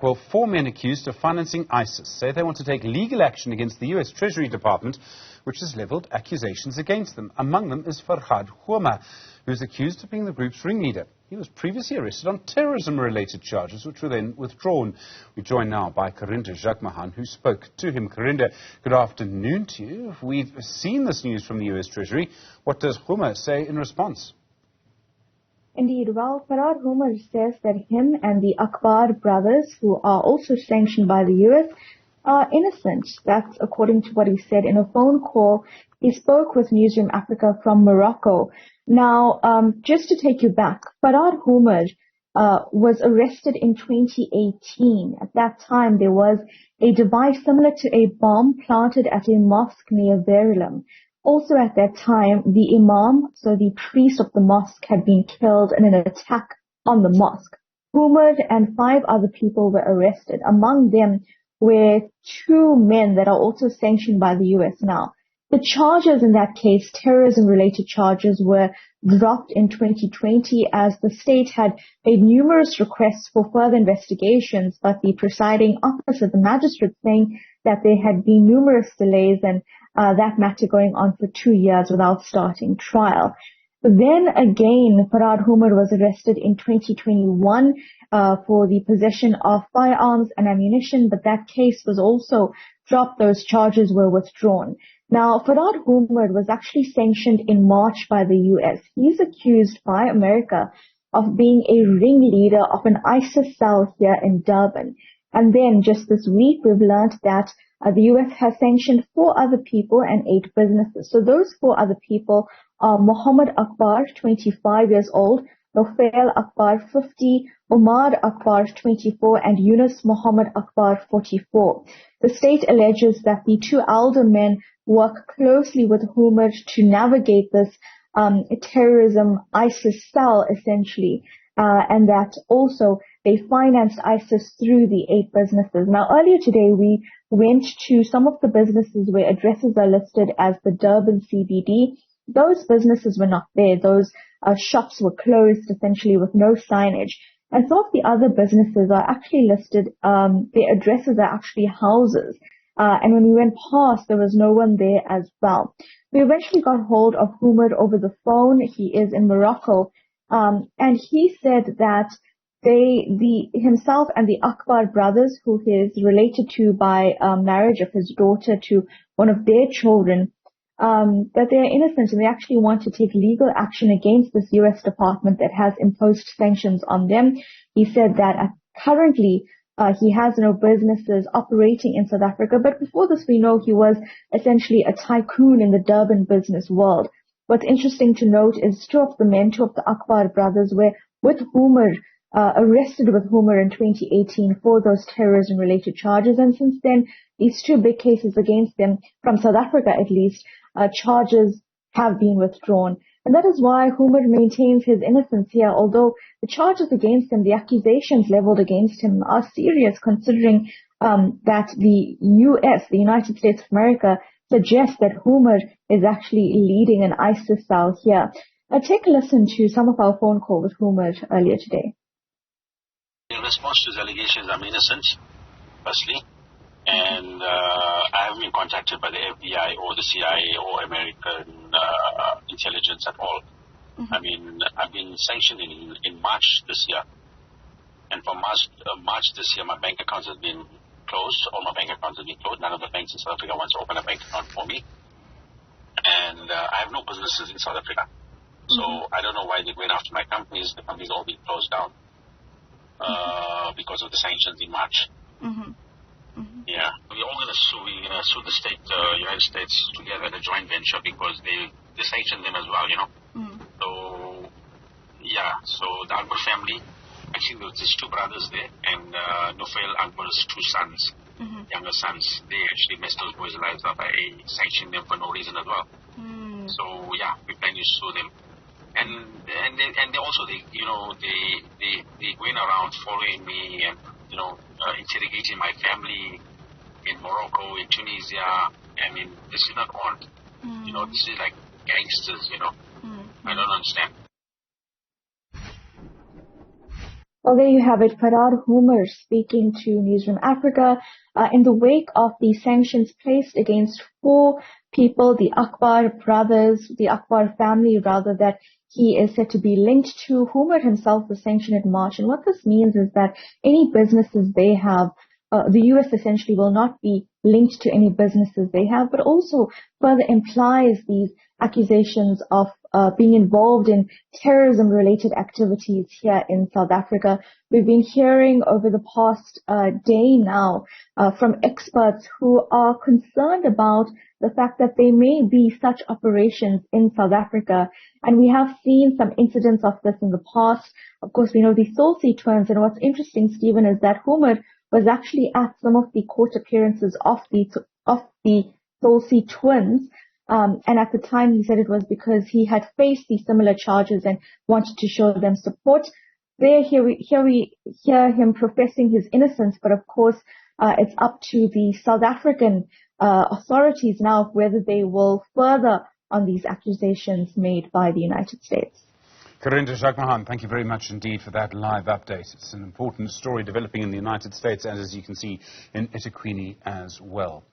Well, 4 men accused of financing ISIS say they want to take legal action against the US Treasury Department, which has levelled accusations against them. Among them is Farhad Hoomer, who is accused of being the group's ringleader. He was previously arrested on terrorism-related charges, which were then withdrawn. We're joined now by Karinda Jagmohan, who spoke to him. Karinda, good afternoon to you. We've seen this news from the US Treasury. What does Hoomer say in response? Indeed. Well, Farhad Hoomer says that him and the Akbar brothers, who are also sanctioned by the US, are innocent. That's according to what he said in a phone call. He spoke with Newzroom Afrika from Morocco. Now, just to take you back, Farhad Hoomer was arrested in 2018. At that time, there was a device similar to a bomb planted at a mosque near Verulam. Also at that time, the imam, so the priest of the mosque, had been killed in an attack on the mosque. Hoomer and 5 other people were arrested. Among them were 2 men that are also sanctioned by the US now. The charges in that case, terrorism-related charges, were dropped in 2020 as the state had made numerous requests for further investigations, but the presiding officer, the magistrate, saying that there had been numerous delays and that matter going on for 2 years without starting trial. Then again, Farhad Hoomer was arrested in 2021 for the possession of firearms and ammunition, but that case was also dropped. Those charges were withdrawn. Now, Farhad Hoomer was actually sanctioned in March by the US. He's accused by America of being a ringleader of an ISIS cell here in Durban. And then just this week, we've learned that the US has sanctioned 4 other people and 8 businesses. So those 4 other people are Muhammad Akbar, 25 years old, Nofail Akbar, 50, Omar Akbar, 24, and Yunus Muhammad Akbar, 44. The state alleges that the 2 elder men work closely with Hoomer to navigate this terrorism ISIS cell, essentially, and that also they financed ISIS through the 8 businesses. Now, earlier today, we went to some of the businesses where addresses are listed as the Durban CBD. Those businesses were not there. Those shops were closed, essentially, with no signage. And some of the other businesses are actually listed, their addresses are actually houses. And when we went past, there was no one there as well. We eventually got hold of Hoomer over the phone. He is in Morocco. And he said that himself and the Akbar brothers, who he is related to by marriage of his daughter to one of their children, that they are innocent and they actually want to take legal action against this US department that has imposed sanctions on them. He said that currently he has no businesses operating in South Africa, but before this we know he was essentially a tycoon in the Durban business world. What's interesting to note is 2 of the Akbar brothers were with Hoomer, arrested with Hoomer in 2018 for those terrorism-related charges, and since then, these 2 big cases against them, from South Africa at least, charges have been withdrawn. And that is why Hoomer maintains his innocence here, although the charges against him, the accusations leveled against him, are serious, considering that the US, the United States of America, suggests that Hoomer is actually leading an ISIS cell here. Take a listen to some of our phone call with Hoomer earlier today. In response to the allegations, I'm innocent, firstly, and I haven't been contacted by the FBI or the CIA or American intelligence at all. Mm-hmm. I mean, I've been sanctioned in March this year, and from March this year, my bank accounts have been closed. All my bank accounts have been closed. None of the banks in South Africa wants to open a bank account for me, and I have no businesses in South Africa. So I don't know why they're going after my companies. The companies all been closed down because of the sanctions in March. Mm-hmm. Mm-hmm. Yeah, we're all going to sue. We're going to sue the state, United States, together in a joint venture because they sanctioned them as well, you know. Mm-hmm. So yeah, so the Akbar family, actually there was 2 brothers there, and Nofail Akbar's 2 sons, younger sons, they actually messed those boys' lives up by sanctioning them for no reason as well. Mm. So yeah, we plan to sue them. And they also they going around following me and interrogating my family in Morocco, in Tunisia. I mean, this is not on. This is like gangsters. I don't understand. Well, there you have it. Farhad Hoomer speaking to Newzroom Afrika in the wake of the sanctions placed against 4 people, the Akbar brothers, the Akbar family rather, that he is said to be linked to. Hoomer himself was sanctioned in March. And what this means is that any businesses they have, the US essentially will not be linked to any businesses they have, but also further implies these accusations of being involved in terrorism-related activities here in South Africa. We've been hearing over the past day now from experts who are concerned about the fact that there may be such operations in South Africa. And we have seen some incidents of this in the past. Of course, we know the Solsi twins. And what's interesting, Stephen, is that Hoomer was actually at some of the court appearances of the Solsi twins. And at the time, he said it was because he had faced these similar charges and wanted to show them support. Here we hear him professing his innocence, but of course, it's up to the South African authorities now whether they will further on these accusations made by the United States. Karinda, Jagmohan, thank you very much indeed for that live update. It's an important story developing in the United States and, as you can see, in eThekwini as well.